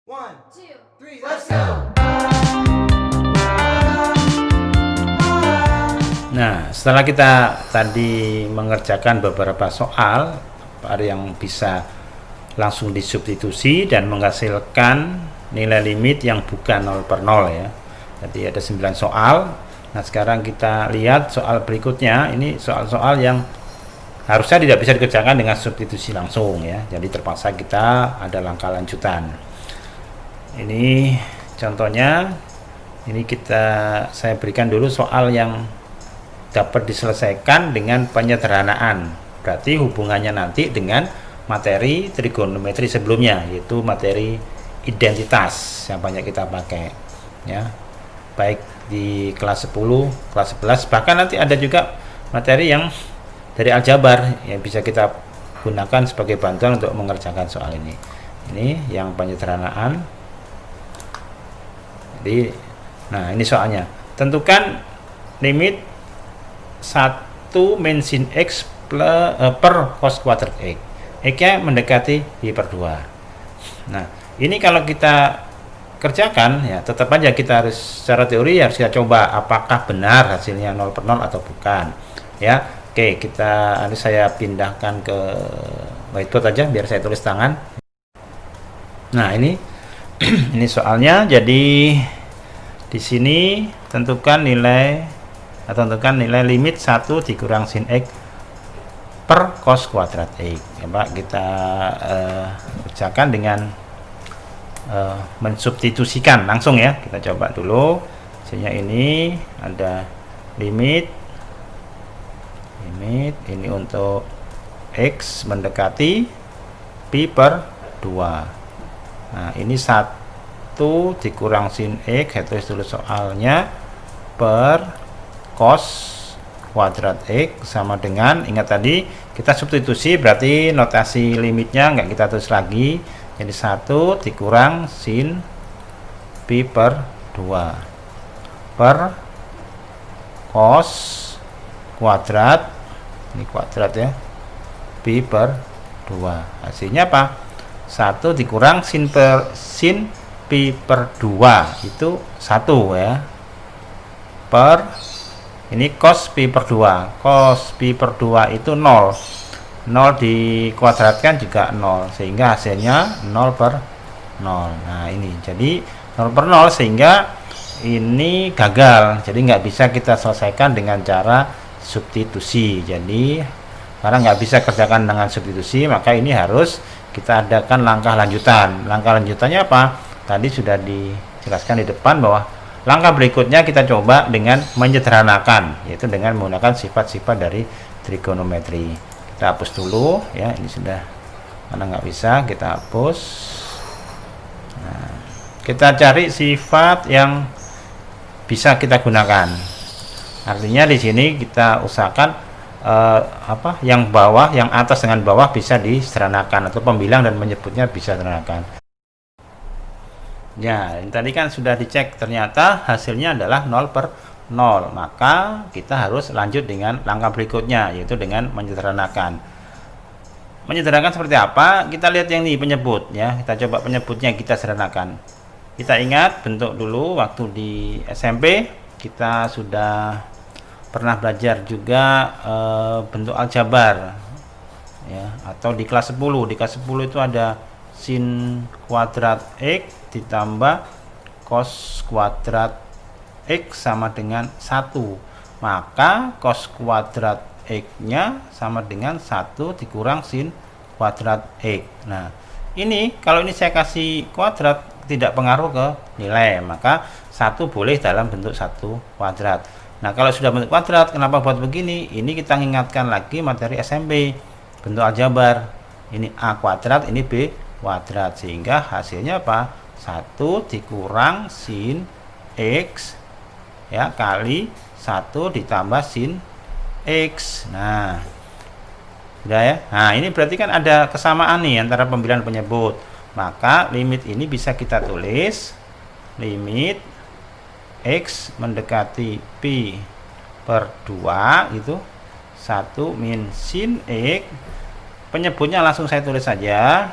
One, two, three, let's go! Nah, setelah kita tadi mengerjakan beberapa soal yang bisa langsung disubstitusi dan menghasilkan nilai limit yang bukan 0 per 0 ya. Jadi ada 9 soal. Nah, sekarang kita lihat soal berikutnya. Ini soal-soal yang harusnya tidak bisa dikerjakan dengan substitusi langsung ya. Jadi terpaksa kita ada langkah lanjutan. Ini contohnya, ini saya berikan dulu soal yang dapat diselesaikan dengan penyederhanaan. Berarti hubungannya nanti dengan materi trigonometri sebelumnya, yaitu materi identitas yang banyak kita pakai ya. Baik di kelas 10, kelas 11, bahkan nanti ada juga materi yang dari aljabar yang bisa kita gunakan sebagai bantuan untuk mengerjakan soal ini. Ini yang penyederhanaan. Jadi, nah ini soalnya. Tentukan limit 1 min sin x per cos kuadrat x. X-nya mendekati pi per 2. Nah, ini kalau kita kerjakan ya tetap aja kita harus secara teori harus kita coba apakah benar hasilnya 0 per 0 atau bukan. Ya. Oke, saya pindahkan ke whiteboard aja biar saya tulis tangan. Nah, ini ini soalnya. Jadi di sini tentukan nilai limit 1 dikurang sin x per cos kuadrat x. Ya, Pak, kita kerjakan dengan mensubstitusikan langsung ya. Kita coba dulu. Hasilnya ini ada limit ini untuk x mendekati pi per 2. Nah, ini 1 dikurang sin x, saya tulis dulu soalnya, per cos kuadrat x sama dengan, ingat tadi kita substitusi berarti notasi limitnya nggak kita tulis lagi, jadi 1 dikurang sin pi per 2 per cos kuadrat, ini kuadrat ya, pi per 2. Hasilnya apa? 1 dikurang sin pi per 2 itu 1 ya, per ini cos pi per 2. Cos pi per 2 itu 0 dikuadratkan juga 0, sehingga hasilnya 0 per 0. Nah, ini jadi 0 per 0, sehingga ini gagal, jadi nggak bisa kita selesaikan dengan cara substitusi. Jadi karena nggak bisa kerjakan dengan substitusi, maka ini harus kita adakan langkah lanjutan. Langkah lanjutannya apa? Tadi sudah dijelaskan di depan bahwa langkah berikutnya kita coba dengan menyederhanakan, yaitu dengan menggunakan sifat-sifat dari trigonometri. Kita hapus dulu ya, ini sudah, karena nggak bisa kita hapus. Nah, kita cari sifat yang bisa kita gunakan. Artinya di sini kita usahakan yang bawah, yang atas dengan bawah bisa disederhanakan, atau pembilang dan menyebutnya bisa disederhanakan. Ya, ini tadi kan sudah dicek, ternyata hasilnya adalah 0 per 0. Maka kita harus lanjut dengan langkah berikutnya, yaitu dengan menyederhanakan. Menyederhanakan seperti apa? Kita lihat yang ini penyebut ya. Kita coba penyebutnya kita sederhanakan. Kita ingat bentuk dulu waktu di SMP kita sudah pernah belajar juga bentuk aljabar ya, atau di kelas 10. Di kelas 10 itu ada sin kuadrat x ditambah cos kuadrat x sama dengan 1. Maka cos kuadrat x-nya sama dengan 1 dikurang sin kuadrat x. Nah, ini kalau ini saya kasih kuadrat tidak pengaruh ke nilai, maka 1 boleh dalam bentuk 1 kuadrat. Nah, kalau sudah bentuk kuadrat, kenapa buat begini? Ini kita ingatkan lagi materi SMP, bentuk aljabar. Ini A kuadrat, ini B kuadrat. Sehingga hasilnya apa? 1 dikurang sin X ya, kali 1 ditambah sin X. Nah, sudah ya. Nah, ini berarti kan ada kesamaan nih antara pembilang dan penyebut. Maka limit ini bisa kita tulis limit x mendekati pi per 2 itu 1 min sin x. Penyebutnya langsung saya tulis saja,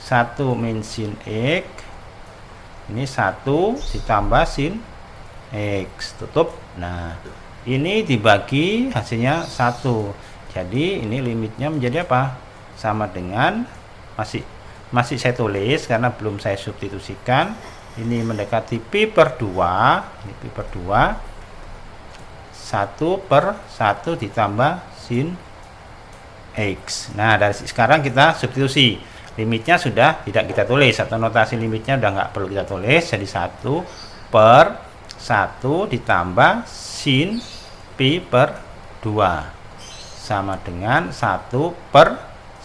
1 min sin x Ini 1 ditambah sin X, tutup. Nah, ini dibagi hasilnya 1. Jadi ini limitnya menjadi apa? Sama dengan masih saya tulis karena belum saya substitusikan. Ini mendekati pi per 2. Ini pi per 2. 1 per 1 ditambah sin X. Nah, dari sekarang kita substitusi. Limitnya sudah tidak kita tulis, atau notasi limitnya udah nggak perlu kita tulis. Jadi 1 per 1 ditambah sin pi per 2 sama dengan 1 per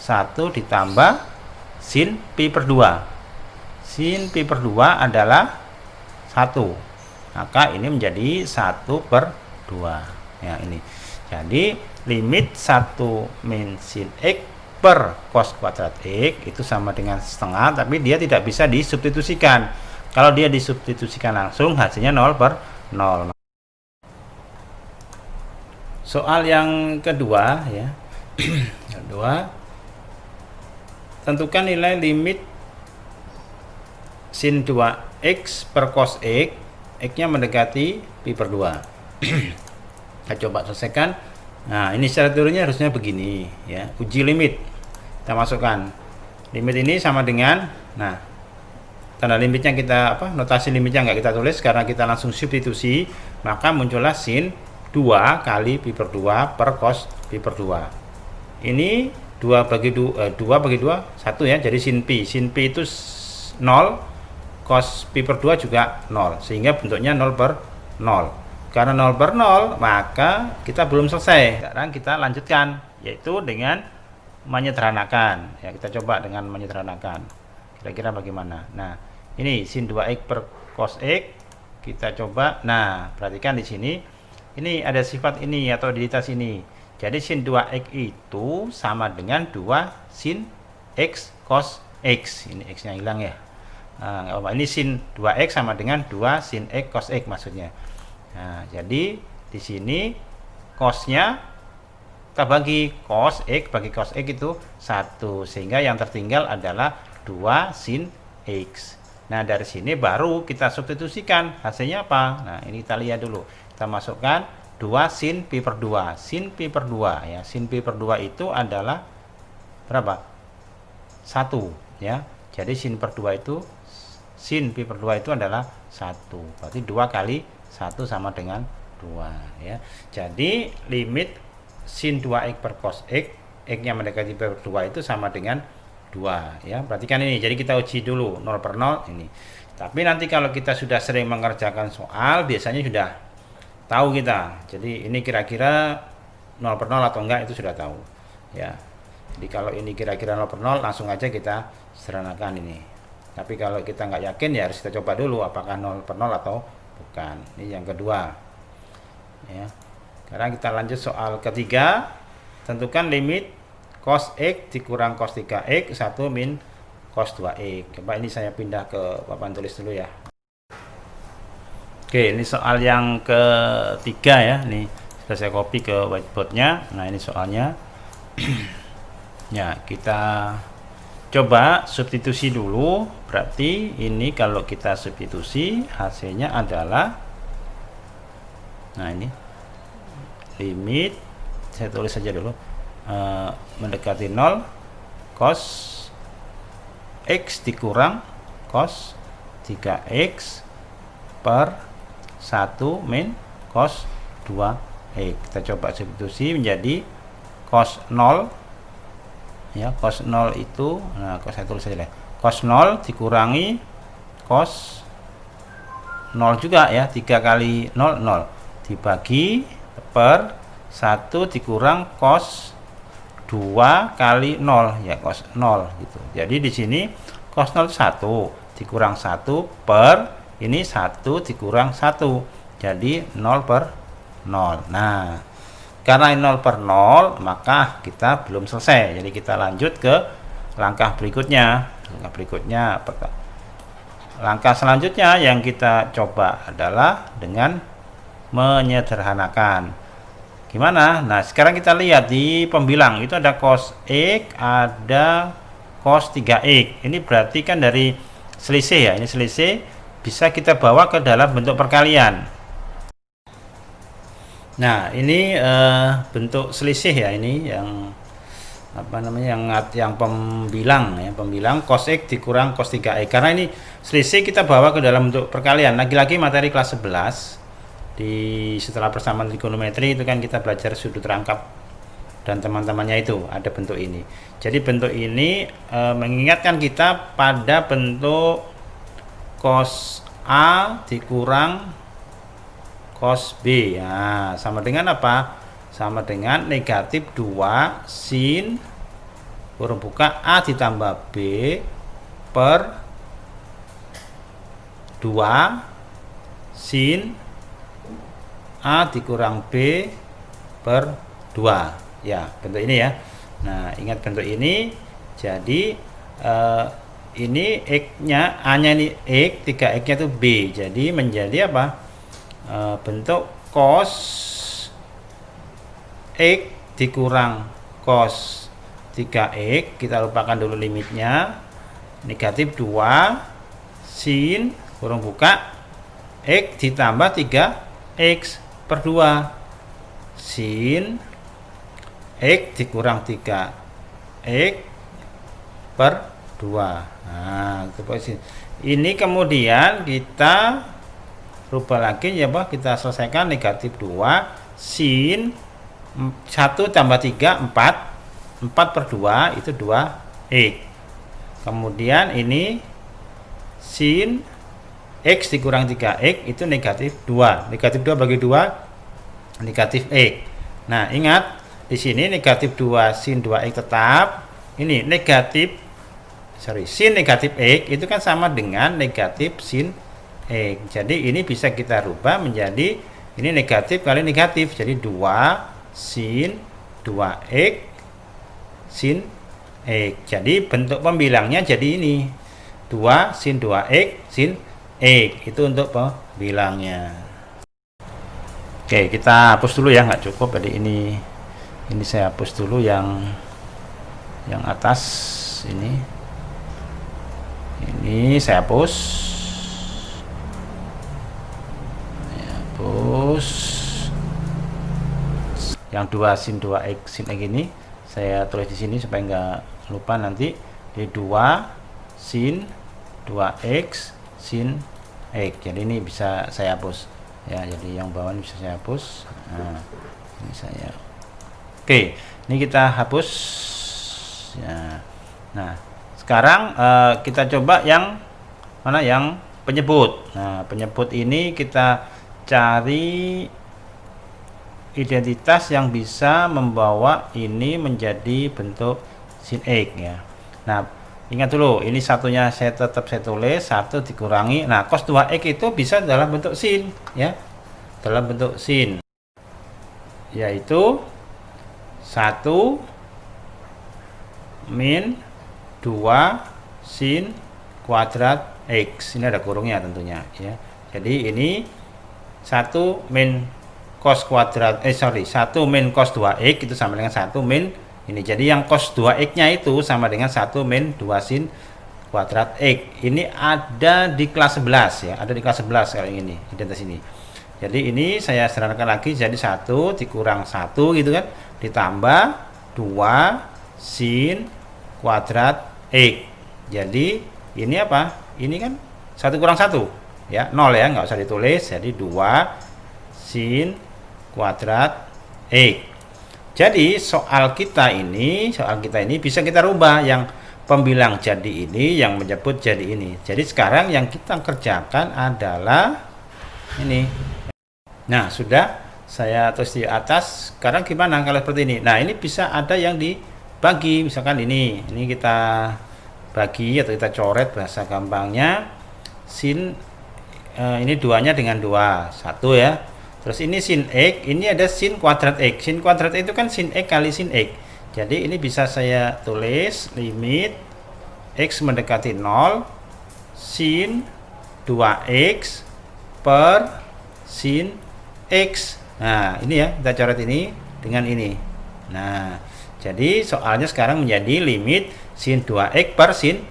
1 ditambah sin pi per 2. Sin pi per 2 adalah 1. Maka ini menjadi 1 per 2. Ya, ini. Jadi limit 1 min sin X per cos kuadrat X itu sama dengan setengah, tapi dia tidak bisa disubstitusikan. Kalau dia disubstitusikan langsung hasilnya 0 per 0. Soal yang kedua ya. Kedua, tentukan nilai limit sin 2x per cos X, X-nya mendekati pi per 2. Kita coba selesaikan. Nah, ini secara teorinya harusnya begini ya. Uji limit. Kita masukkan. Limit ini sama dengan, nah, tanda limitnya kita notasi limitnya nggak kita tulis karena kita langsung substitusi, maka muncullah sin 2 kali pi per 2 per cos pi per 2. Ini 2 bagi 2 1 ya. Jadi sin pi itu 0, cos pi per 2 juga 0, sehingga bentuknya 0 per 0. Karena 0 per 0, maka kita belum selesai. Sekarang kita lanjutkan, yaitu dengan menyederhanakan. Ya, kita coba dengan menyederhanakan. Kira-kira bagaimana? Nah, ini sin 2x per cos X. Kita coba. Nah, perhatikan di sini. Ini ada sifat ini atau identitas ini. Jadi sin 2x itu sama dengan 2 sin X cos X. Ini X-nya hilang ya. Nah, ini sin 2x sama dengan 2 sin X cos X maksudnya. Nah, jadi di sini cosnya kita bagi cos X bagi cos X itu 1, sehingga yang tertinggal adalah 2 sin X. Nah, dari sini baru kita substitusikan hasilnya apa? Nah, ini kita lihat dulu. Kita masukkan 2 sin pi per 2. Sin pi per 2 ya. Sin pi per 2 itu adalah berapa? 1 ya. Jadi sin pi per 2 itu adalah 1. Berarti 2 kali 1 sama dengan 2 ya. Jadi limit sin 2x per cos X, X-nya mendekati pi per 2 itu sama dengan 2 ya. Perhatikan ini. Jadi kita uji dulu 0 per 0 ini. Tapi nanti kalau kita sudah sering mengerjakan soal, biasanya sudah tahu kita. Jadi ini kira-kira 0 per 0 atau enggak itu sudah tahu ya. Jadi kalau ini kira-kira 0 per 0, langsung aja kita sederhanakan ini. Tapi kalau kita nggak yakin ya harus kita coba dulu apakah 0 per 0 atau bukan. Ini yang kedua ya. Sekarang kita lanjut soal ketiga. Tentukan limit cos X dikurang cos 3x 1 min cos 2x. Coba ini saya pindah ke papan tulis dulu ya. Oke, ini soal yang ketiga ya. Ini sudah saya copy ke whiteboardnya. Nah, ini soalnya. Ya, kita coba substitusi dulu. Berarti ini kalau kita substitusi hasilnya adalah, nah ini limit, saya tulis saja dulu, mendekati 0 cos X dikurang cos 3x per 1 min cos 2x. Kita coba substitusi menjadi cos 0 ya. Cos 0 itu, nah saya tulis saja deh, cos 0 dikurangi cos 0 juga ya, 3 kali 0 0 dibagi per 1 dikurang cos 2 kali 0 ya, cos 0 gitu. Jadi di sini cos 0 1 dikurang 1 per ini 1 dikurang 1, jadi 0 per 0. Nah, karena 0 per 0 maka kita belum selesai. Jadi kita lanjut ke langkah berikutnya. Langkah selanjutnya yang kita coba adalah dengan menyederhanakan. Gimana? Nah, sekarang kita lihat di pembilang itu ada cos X, ada cos 3x. Ini berarti kan dari selisih ya, ini selisih bisa kita bawa ke dalam bentuk perkalian. Nah, ini bentuk selisih ya, ini yang apa namanya, yang pembilang ya, pembilang cos X dikurang cos 3X. Karena ini selisih kita bawa ke dalam bentuk perkalian. Lagi-lagi materi kelas 11 setelah persamaan trigonometri itu kan kita belajar sudut rangkap dan teman-temannya, itu ada bentuk ini. Jadi bentuk ini mengingatkan kita pada bentuk cos A dikurang cos B. Ya, sama dengan apa? Sama dengan negatif 2 sin kurung buka A ditambah B per 2 sin A dikurang B per 2. Ya, bentuk ini ya. Nah, ingat bentuk ini. Jadi ini X-nya, A-nya ini X, 3X-nya itu B. Jadi menjadi apa? Bentuk cos X dikurang cos 3X, kita lupakan dulu limitnya, negatif 2 sin kurung buka X ditambah 3X per 2 sin X dikurang 3X per 2. Nah, itu posisi. Ini kemudian kita rubah lagi ya, Pak. Kita selesaikan negatif 2 sin 1 tambah 3 4 per 2 itu 2X. Kemudian ini sin X dikurang 3X itu negatif 2. Negatif 2 bagi 2 negatif X. Nah, ingat di sini negatif 2 sin 2X tetap. Ini sin negatif X itu kan sama dengan negatif sin X. Jadi ini bisa kita rubah menjadi ini negatif kali negatif. Jadi 2 sin 2X sin X. Jadi bentuk pembilangnya jadi ini 2 sin 2X sin X. Itu untuk pembilangnya. Oke, kita hapus dulu ya, nggak cukup. Jadi ini saya hapus dulu yang atas ini saya hapus. Yang 2 sin 2X sin X ini saya tulis di sini supaya nggak lupa nanti. Di 2 sin 2X sin X. Jadi ini bisa saya hapus ya, jadi yang bawah ini bisa saya hapus. Nah, ini saya oke, ini kita hapus ya. Nah, sekarang kita coba yang mana, yang penyebut. Nah, penyebut ini kita cari identitas yang bisa membawa ini menjadi bentuk sin X ya. Nah, ingat dulu, ini satunya saya tulis 1 dikurangi. Nah, cos 2X itu bisa dalam bentuk sin ya. Dalam bentuk sin, yaitu 1 min 2 sin kuadrat X. Ini ada kurungnya tentunya ya. Jadi ini 1 min cos kuadrat 1 min cos 2X itu sama dengan 1 min ini. Jadi yang cos 2X nya itu sama dengan 1 min 2 sin kuadrat X. Ini ada di kelas 11 ya, ada di kelas 11 kalau ini identitas ini. Jadi ini saya sederhanakan lagi, jadi 1 dikurang 1 gitu kan, ditambah 2 sin kuadrat X. Jadi ini apa? Ini kan 1 kurang 1 ya, 0 ya, nggak usah ditulis. Jadi 2 sin kuadrat X. Jadi soal kita ini bisa kita rubah, yang pembilang jadi ini, yang menyebut jadi ini. Jadi sekarang yang kita kerjakan adalah ini. Nah, sudah saya tulis di atas. Sekarang gimana kalau seperti ini? Nah, ini bisa ada yang dibagi, misalkan ini kita bagi atau kita coret bahasa gampangnya. Sin ini 2-nya dengan 2 1 ya. Terus ini sin X, ini ada sin kuadrat X. Sin kuadrat itu kan sin X kali sin X. Jadi ini bisa saya tulis limit X mendekati 0 sin 2X per sin X. Nah, ini ya, kita coret ini dengan ini. Nah, jadi soalnya sekarang menjadi limit sin 2X per sin.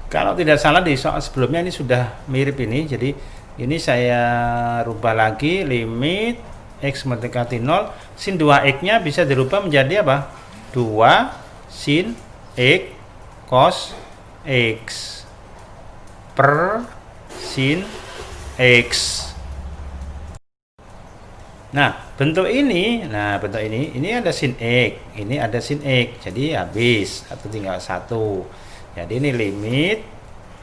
Kalau tidak salah di soal sebelumnya ini sudah mirip ini. Jadi ini saya rubah lagi limit x mendekati 0. Sin 2x-nya bisa dirubah menjadi apa? 2 sin x cos x per sin x. Nah, bentuk ini ada sin x, ini ada sin x. Jadi habis, atau tinggal 1. Jadi ini limit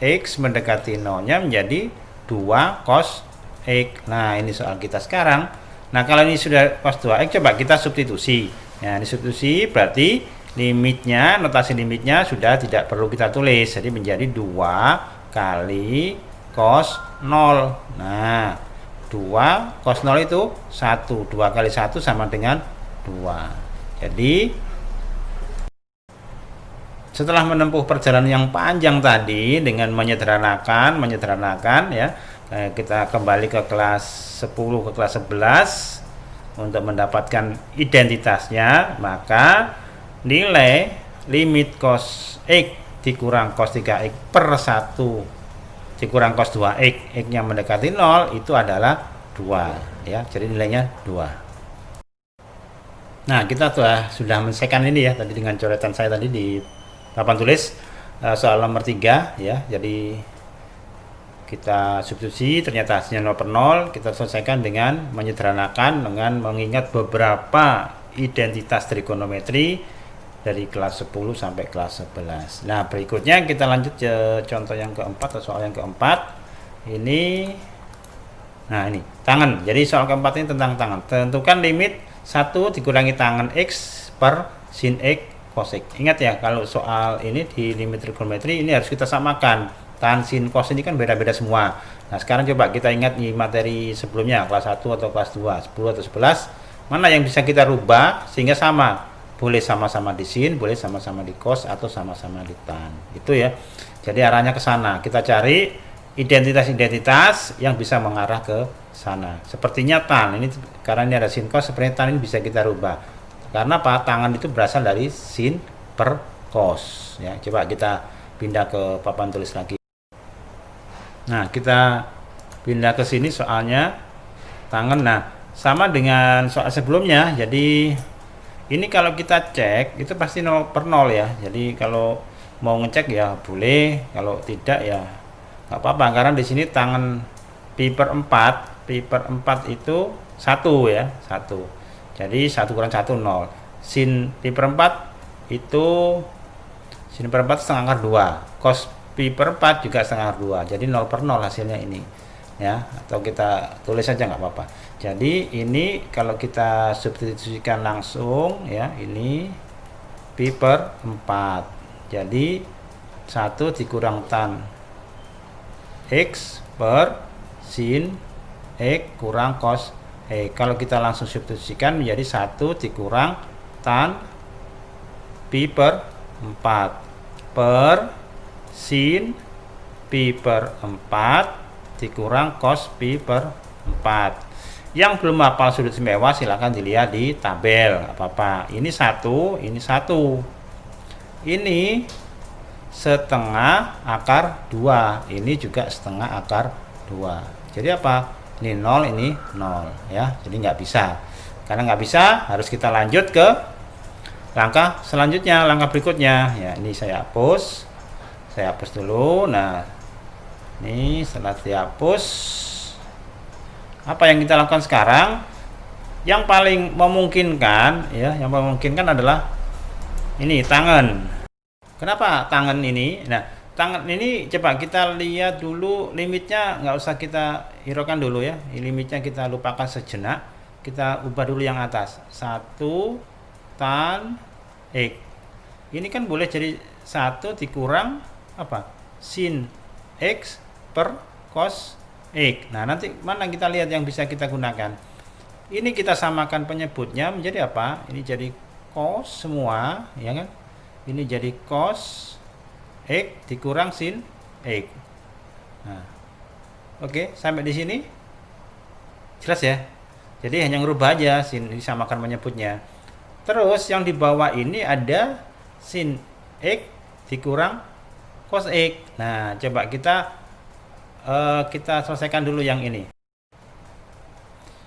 x mendekati 0-nya menjadi 2 cos x. Nah, ini soal kita sekarang. Nah, kalau ini sudah cos 2x, coba kita substitusi. Nah, ini substitusi berarti limitnya, notasi limitnya sudah tidak perlu kita tulis. Jadi menjadi 2 kali cos 0. Nah, 2 cos 0 itu 1. 2 kali 1 sama dengan 2. Jadi setelah menempuh perjalanan yang panjang tadi dengan menyederhanakan ya, kita kembali ke kelas 10 ke kelas 11 untuk mendapatkan identitasnya. Maka nilai limit cos x dikurang cos 3x per 1 dikurang cos 2x, x-nya mendekati 0 itu adalah 2 ya. Jadi nilainya 2. Nah, kita sudah menyelesaikan ini ya tadi dengan coretan saya tadi di papan tulis soal nomor 3 ya. Jadi kita substitusi, ternyata hasilnya 0 per 0. Kita selesaikan dengan menyederhanakan dengan mengingat beberapa identitas trigonometri dari kelas 10 sampai kelas 11. Nah, berikutnya kita lanjut ke contoh yang keempat atau soal yang keempat. Ini tangan. Jadi soal keempat ini tentang tangan. Tentukan limit 1 dikurangi tangan x per sin x cos x. Ingat ya, kalau soal ini di limit trigonometri ini harus kita samakan. Tan, sin, cos ini kan beda-beda semua. Nah, sekarang coba kita ingat di materi sebelumnya, kelas 1 atau kelas 2, 10 atau 11, mana yang bisa kita rubah sehingga sama. Boleh sama-sama di sin, boleh sama-sama di cos, atau sama-sama di tan. Itu ya. Jadi arahnya ke sana. Kita cari identitas-identitas yang bisa mengarah ke sana. Sepertinya tan, ini karena ini ada sin cos, sepertinya tan ini bisa kita rubah. Karena apa? Tangan itu berasal dari sin per cos. Ya, coba kita pindah ke papan tulis lagi. Nah, kita pindah ke sini soalnya tangan. Nah, sama dengan soal sebelumnya. Jadi ini kalau kita cek itu pasti 0 per 0 ya. Jadi kalau mau ngecek ya boleh, kalau tidak ya nggak apa-apa, karena di sini tangan pi per 4 itu 1 ya, 1. Jadi 1 kurang 1 0. Sin pi per 4 itu sin per 4 setengah akar 2. Cos pi per 4 juga setengah akar 2. Jadi 0 per 0 hasilnya ini. Ya, atau kita tulis saja nggak apa-apa. Jadi ini kalau kita substitusikan langsung ya, ini pi per 4. Jadi 1 dikurang tan x per sin x kurang cos x. Kalau kita langsung substitusikan menjadi 1 dikurang tan pi per 4 per sin pi per 4 dikurang cos pi per 4. Yang belum hafal sudut istimewa silahkan dilihat di tabel, apa-apa. Ini 1, ini 1. Ini setengah akar 2. Ini juga setengah akar 2. Jadi apa? Ini 0, ini 0 ya. Jadi nggak bisa. Karena nggak bisa, harus kita lanjut ke langkah selanjutnya, langkah berikutnya. Ya, ini saya hapus. Saya hapus dulu. Nah, ini setelah dihapus, apa yang kita lakukan sekarang? Yang paling memungkinkan ya, yang memungkinkan adalah ini tangan. Kenapa tangan ini? Nah, tangan ini coba kita lihat dulu limitnya, nggak usah kita hiraukan dulu ya. Limitnya kita lupakan sejenak. Kita ubah dulu yang atas. 1 tan x. Ini kan boleh jadi 1 dikurang apa? Sin x per cos x. Nah, nanti mana kita lihat yang bisa kita gunakan. Ini kita samakan penyebutnya menjadi apa? Ini jadi cos semua, ya kan? Ini jadi cos x dikurang sin x. Nah, oke, sampai di sini jelas ya. Jadi hanya ngerubah aja sin, disamakan penyebutnya. Terus yang di bawah ini ada sin x dikurang cos X. Nah, coba kita selesaikan dulu yang ini.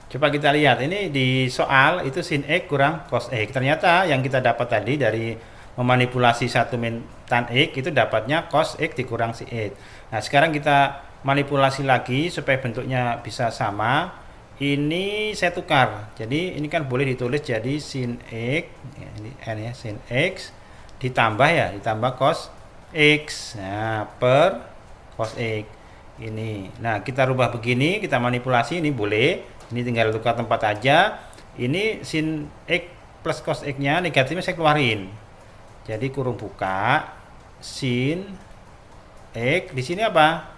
Coba kita lihat, ini di soal itu sin X kurang cos X. Ternyata yang kita dapat tadi dari memanipulasi 1 min tan X itu dapatnya cos X dikurang sin X. Nah, sekarang kita manipulasi lagi supaya bentuknya bisa sama. Ini saya tukar. Jadi ini kan boleh ditulis jadi sin X, ya, ini n ya, sin X ditambah cos X. Nah, per cos X. Ini. Nah, kita rubah begini, kita manipulasi ini boleh. Ini tinggal tukar tempat aja. Ini sin X plus cos X-nya negatifnya saya keluarin. Jadi kurung buka sin X di sini apa?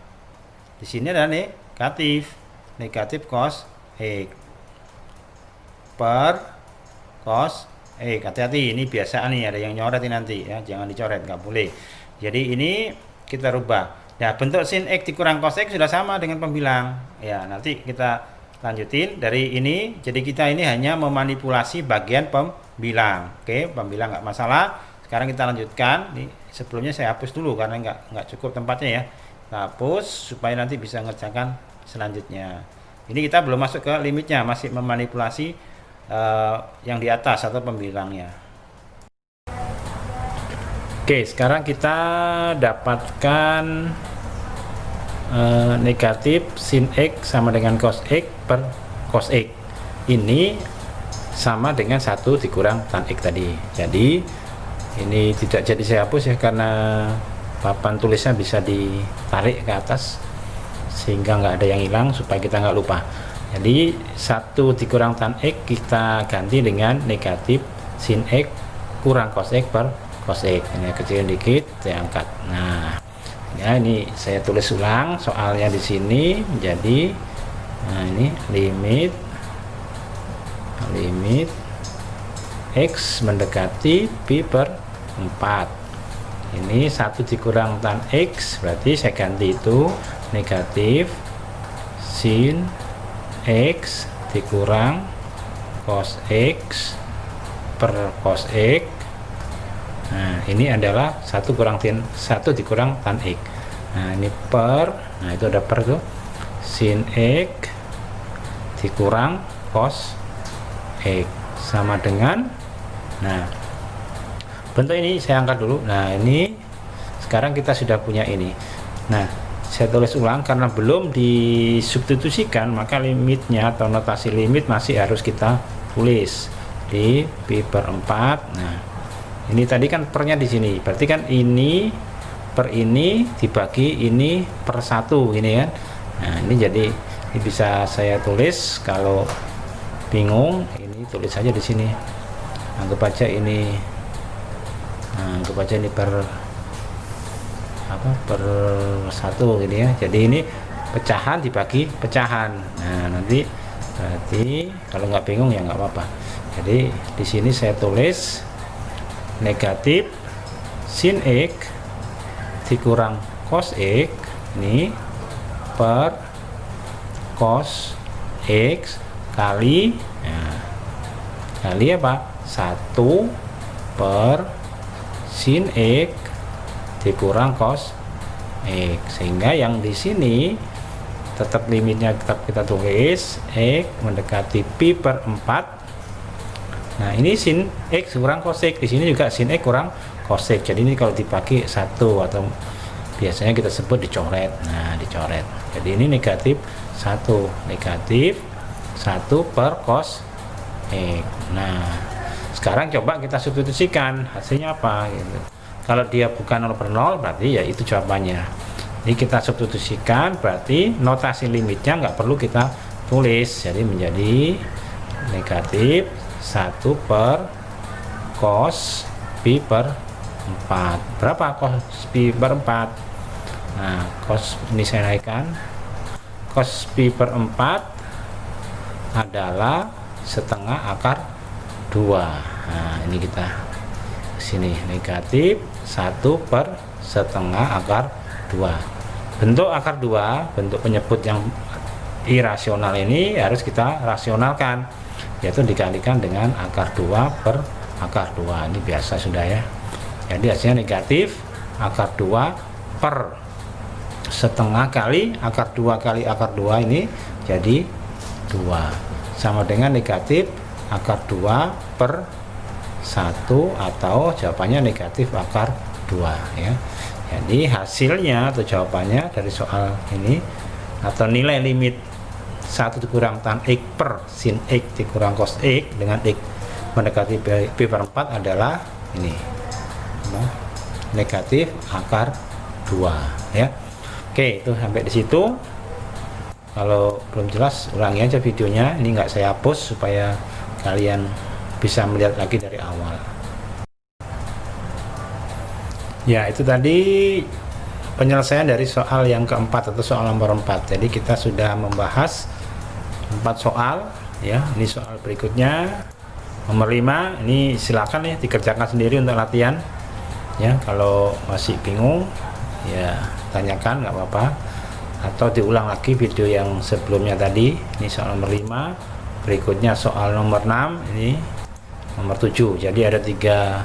Di sini ada negatif cos X per cos X. Hati-hati, ini biasa nih, ada yang nyoret nanti ya, jangan dicoret, nggak boleh. Jadi ini kita rubah. Nah, bentuk sin X dikurang cos X sudah sama dengan pembilang. Ya, nanti kita lanjutin dari ini. Jadi kita ini hanya memanipulasi bagian pembilang. Oke, pembilang nggak masalah. Sekarang kita lanjutkan. Nih, sebelumnya saya hapus dulu karena nggak cukup tempatnya ya. Kita hapus supaya nanti bisa ngerjakan selanjutnya. Ini kita belum masuk ke limitnya, masih memanipulasi yang di atas atau pembilangnya. Oke, sekarang kita dapatkan negatif sin X sama dengan cos X per cos X. Ini sama dengan 1 dikurang tan X tadi. Jadi ini tidak jadi saya hapus ya, karena papan tulisnya bisa ditarik ke atas sehingga nggak ada yang hilang, supaya kita nggak lupa. Jadi 1 dikurang tan X kita ganti dengan negatif sin X kurang cos X per cos X. Ini kecil dikit, saya angkat. Nah, ya ini saya tulis ulang soalnya di sini menjadi, nah ini limit X mendekati pi per 4. Ini 1 dikurang tan X, berarti saya ganti itu negatif sin X dikurang cos X per cos X. Nah, ini adalah 1 dikurang tan X. Nah, ini per, nah itu ada per tuh, sin X dikurang cos X sama dengan, nah bentuk ini saya angkat dulu. Nah, ini sekarang kita sudah punya ini. Nah, saya tulis ulang karena belum disubstitusikan, maka limitnya atau notasi limit masih harus kita tulis di pi per 4. Nah, ini tadi kan pernya di sini, berarti kan ini per ini dibagi ini per 1 ini kan. Nah, ini jadi ini bisa saya tulis, kalau bingung ini tulis aja di sini. Anggap aja ini per per 1 gini ya. Jadi ini pecahan dibagi pecahan. Nah, nanti berarti kalau nggak bingung ya nggak apa-apa. Jadi di sini saya tulis negatif sin X dikurang cos X ini per cos X kali, nah, kali apa? 1 per sin X dikurang cos X, sehingga yang di sini tetap limitnya tetap kita tulis X mendekati pi per 4. Nah, ini sin X kurang cos X, di sini juga sin X kurang cos X. Jadi ini kalau dibagi 1 atau biasanya kita sebut dicoret. Nah, dicoret. Jadi ini negatif 1 per cos X. Nah, sekarang coba kita substitusikan, hasilnya apa gitu. Kalau dia bukan 0 per 0 berarti ya itu jawabannya. Ini kita substitusikan, berarti notasi limitnya nggak perlu kita tulis, jadi menjadi negatif 1 per cos pi per 4. Berapa cos pi per 4? Nah, cos ini saya naikkan, cos pi per 4 adalah setengah akar 2. Nah, ini kita sini negatif 1 per setengah akar 2. Bentuk akar 2, bentuk penyebut yang irasional ini harus kita rasionalkan, yaitu dikalikan dengan akar 2 per akar 2. Ini biasa sudah ya. Jadi hasilnya negatif akar 2 per setengah kali akar 2 kali akar 2 ini jadi 2, sama dengan negatif akar 2 per 1, atau jawabannya negatif akar 2 ya. Jadi hasilnya atau jawabannya dari soal ini, atau nilai limit 1 dikurang tan X per sin X dikurang cos X dengan X mendekati pi per 4 adalah ini, negatif akar 2 ya. Oke, itu sampai di situ. Kalau belum jelas ulangi aja videonya, ini nggak saya hapus supaya kalian bisa melihat lagi dari awal. Ya, itu tadi penyelesaian dari soal yang keempat atau soal nomor 4. Jadi kita sudah membahas 4 soal ya. Ini soal berikutnya nomor 5. Ini silakan ya dikerjakan sendiri untuk latihan ya. Kalau masih bingung ya tanyakan, nggak apa-apa, atau diulang lagi video yang sebelumnya tadi. Ini soal nomor 5, berikutnya soal nomor 6, ini nomor 7. Jadi ada 3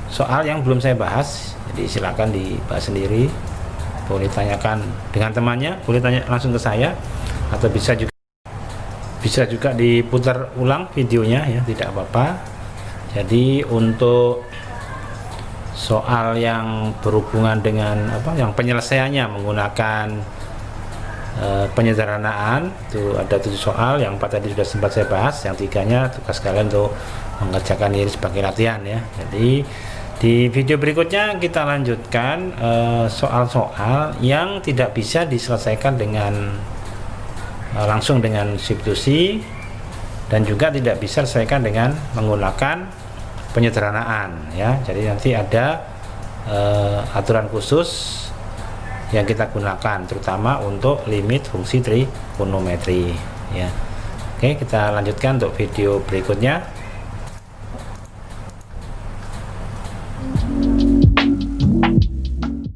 soal yang belum saya bahas, jadi silakan dibahas sendiri, boleh tanyakan dengan temannya, boleh tanya langsung ke saya, atau bisa juga diputar ulang videonya ya, tidak apa-apa. Jadi untuk soal yang berhubungan dengan yang penyelesaiannya menggunakan penyederhanaan, itu ada 7 soal. Yang 4 tadi sudah sempat saya bahas, yang 3-nya tugas kalian untuk mengerjakan ini sebagai latihan ya. Jadi di video berikutnya kita lanjutkan soal-soal yang tidak bisa diselesaikan dengan langsung dengan substitusi, dan juga tidak bisa diselesaikan dengan menggunakan penyederhanaan ya. Jadi nanti ada aturan khusus yang kita gunakan, terutama untuk limit fungsi trigonometri ya. Oke, kita lanjutkan untuk video berikutnya.